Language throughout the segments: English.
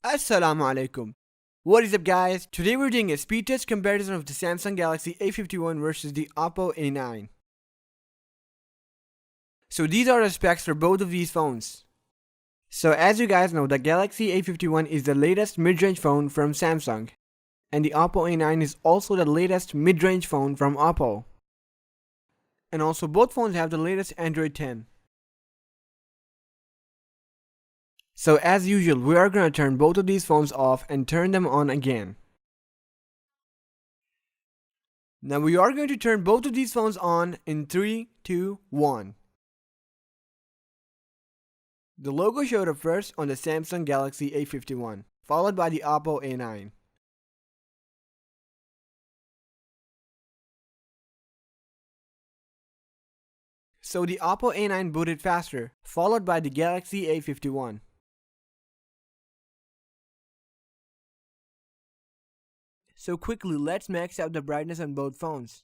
Assalamu alaikum. What is up guys? Today we're doing a speed test comparison of the Samsung Galaxy A51 versus the Oppo A9. So these are the specs for both of these phones. So as you guys know, the Galaxy A51 is the latest mid-range phone from Samsung. And the Oppo A9 is also the latest mid-range phone from Oppo. And also both phones have the latest Android 10. So as usual, we are going to turn both of these phones off and turn them on again. Now we are going to turn both of these phones on in 3, 2, 1. The logo showed up first on the Samsung Galaxy A51, followed by the Oppo A9. So the Oppo A9 booted faster, followed by the Galaxy A51. So quickly, let's max out the brightness on both phones.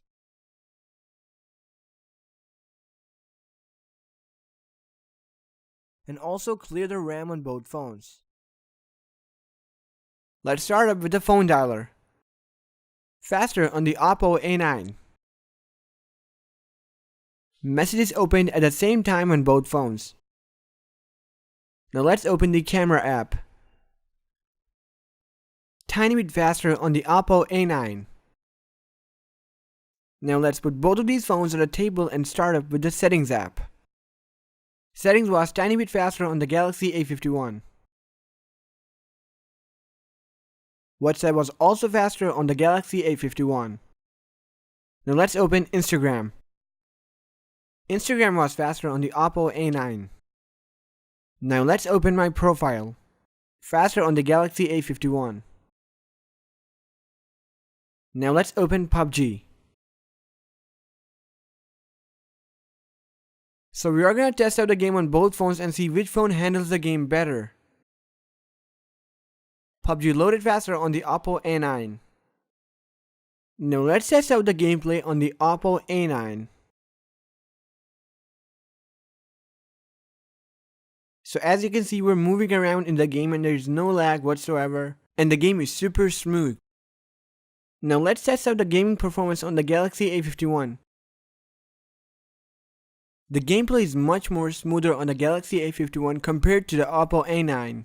And also clear the RAM on both phones. Let's start up with the phone dialer. Faster on the Oppo A9. Messages opened at the same time on both phones. Now let's open the camera app. Tiny bit faster on the Oppo A9. Now let's put both of these phones on a table and start up with the settings app. Settings was tiny bit faster on the Galaxy A51. WhatsApp was also faster on the Galaxy A51. Now let's open Instagram. Instagram was faster on the Oppo A9. Now let's open my profile. Faster on the Galaxy A51. Now let's open PUBG. So we are going to test out the game on both phones and see which phone handles the game better. PUBG loaded faster on the Oppo A9. Now let's test out the gameplay on the Oppo A9. So as you can see, we're moving around in the game and there's no lag whatsoever, and the game is super smooth. Now let's test out the gaming performance on the Galaxy A51. The gameplay is much more smoother on the Galaxy A51 compared to the Oppo A9.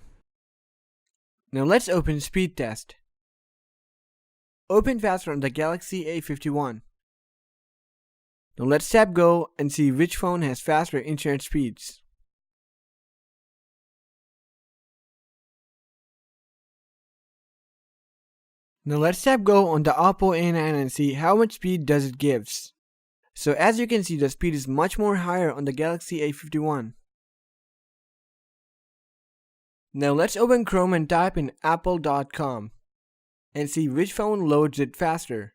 Now let's open SpeedTest. Open faster on the Galaxy A51. Now let's tap go and see which phone has faster internet speeds. Now let's tap go on the Oppo A9 and see how much speed does it gives. So as you can see, the speed is much more higher on the Galaxy A51. Now let's open Chrome and type in apple.com and see which phone loads it faster.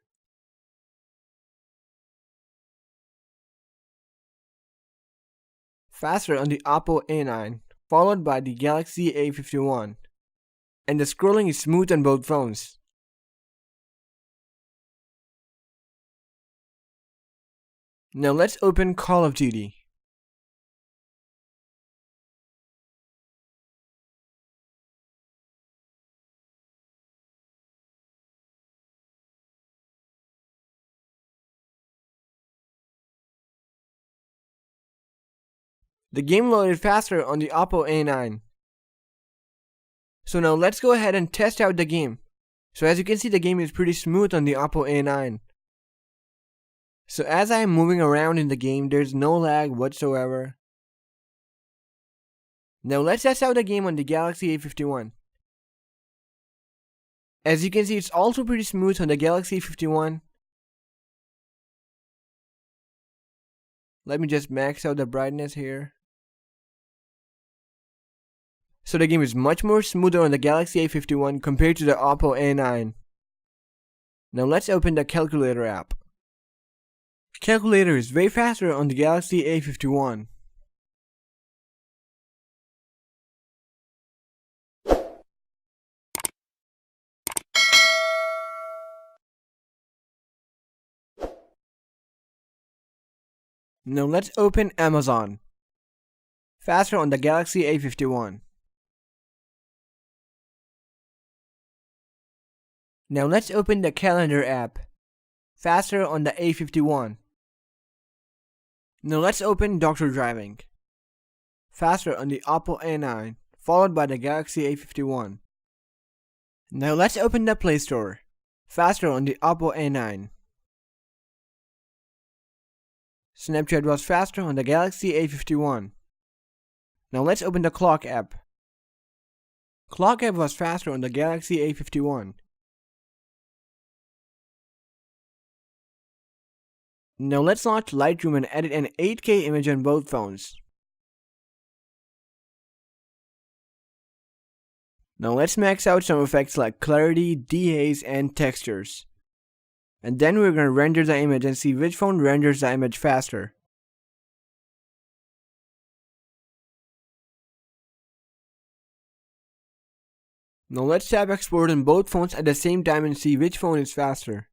Faster on the Oppo A9, followed by the Galaxy A51. And the scrolling is smooth on both phones. Now let's open Call of Duty. The game loaded faster on the Oppo A9. So now let's go ahead and test out the game. So as you can see, the game is pretty smooth on the Oppo A9. So as I am moving around in the game, there's no lag whatsoever. Now let's test out the game on the Galaxy A51. As you can see, it's also pretty smooth on the Galaxy A51. Let me just max out the brightness here. So the game is much more smoother on the Galaxy A51 compared to the Oppo A9. Now let's open the calculator app. Calculator is way faster on the Galaxy A51. Now let's open Amazon. Faster on the Galaxy A51. Now let's open the calendar app. Faster on the A51. Now let's open Doctor Driving. Faster on the Oppo A9, followed by the Galaxy A51. Now let's open the Play Store. Faster on the Oppo A9. Snapchat was faster on the Galaxy A51. Now let's open the Clock app. Clock app was faster on the Galaxy A51. Now let's launch Lightroom and edit an 8K image on both phones. Now let's max out some effects like clarity, dehaze, and textures. And then we're going to render the image and see which phone renders the image faster. Now let's tap export on both phones at the same time and see which phone is faster.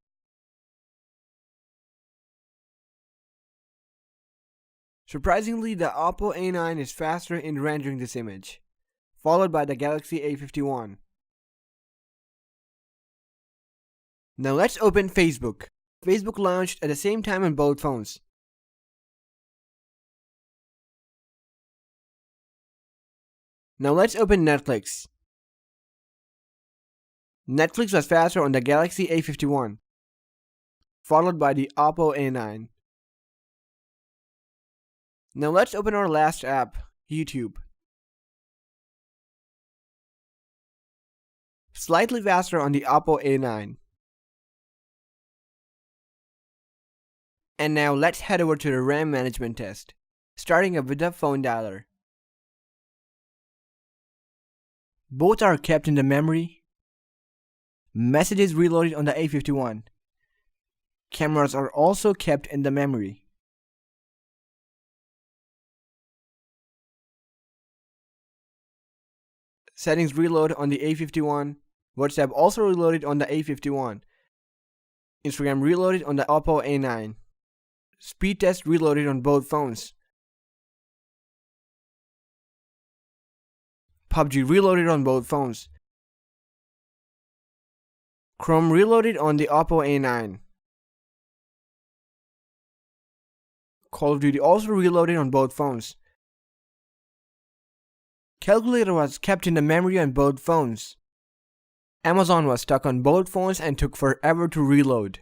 Surprisingly, the Oppo A9 is faster in rendering this image, followed by the Galaxy A51. Now let's open Facebook. Facebook launched at the same time on both phones. Now let's open Netflix. Netflix was faster on the Galaxy A51, followed by the Oppo A9. Now let's open our last app, YouTube. Slightly faster on the Oppo A9. And now let's head over to the RAM management test, starting up with the phone dialer. Both are kept in the memory. Messages reloaded on the A51. Cameras are also kept in the memory. Settings reload on the A51. WhatsApp also reloaded on the A51. Instagram reloaded on the Oppo A9. SpeedTest reloaded on both phones. PUBG reloaded on both phones. Chrome reloaded on the Oppo A9. Call of Duty also reloaded on both phones. Calculator was kept in the memory on both phones. Amazon was stuck on both phones and took forever to reload.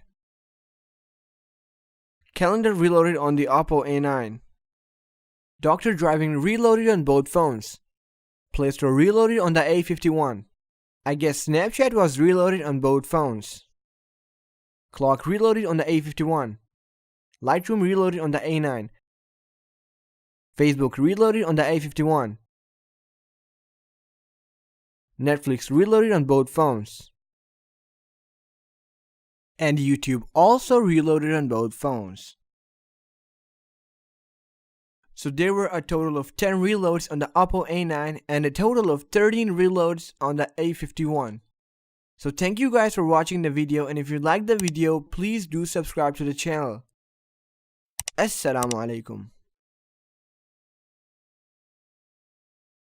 Calendar reloaded on the Oppo A9. Doctor Driving reloaded on both phones. Play Store reloaded on the A51. I guess Snapchat was reloaded on both phones. Clock reloaded on the A51. Lightroom reloaded on the A9. Facebook reloaded on the A51. Netflix reloaded on both phones. And YouTube also reloaded on both phones. So there were a total of 10 reloads on the Oppo A9 and a total of 13 reloads on the A51. So thank you guys for watching the video, and if you liked the video, please do subscribe to the channel. Assalamu alaikum.